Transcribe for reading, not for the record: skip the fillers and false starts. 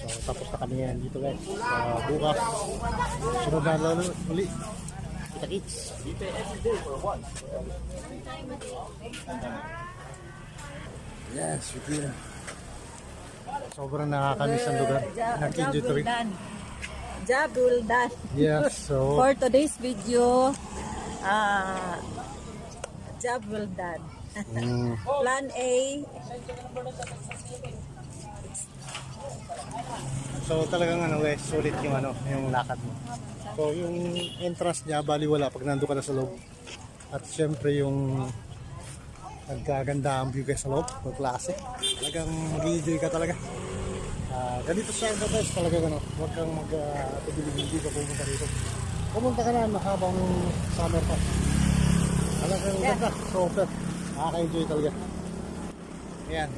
So, tapos na kami ngayon dito guys. Bukas, sunod na lalo uli. Kita-kits. Yes, we can. Sobrang nakakamiss ang lugar. Nag-enjoy to rin. Job well done. Yes, so For today's video, job well done. Plan A. so talagang ano guys, sulit yung lakad mo. So yung entrance niya baliwala pag nandun ka na sa loob. At syempre yung nagkaganda ang view guys sa loob, ng klase. Talagang mag-enjoy ka talaga. Ganito sa guys talaga huwag kang mag-tubilig ka pumunta dito. Pumunta ka na habang summer pa. Talagang ganda, super. Nakaka-enjoy talaga. Ayan.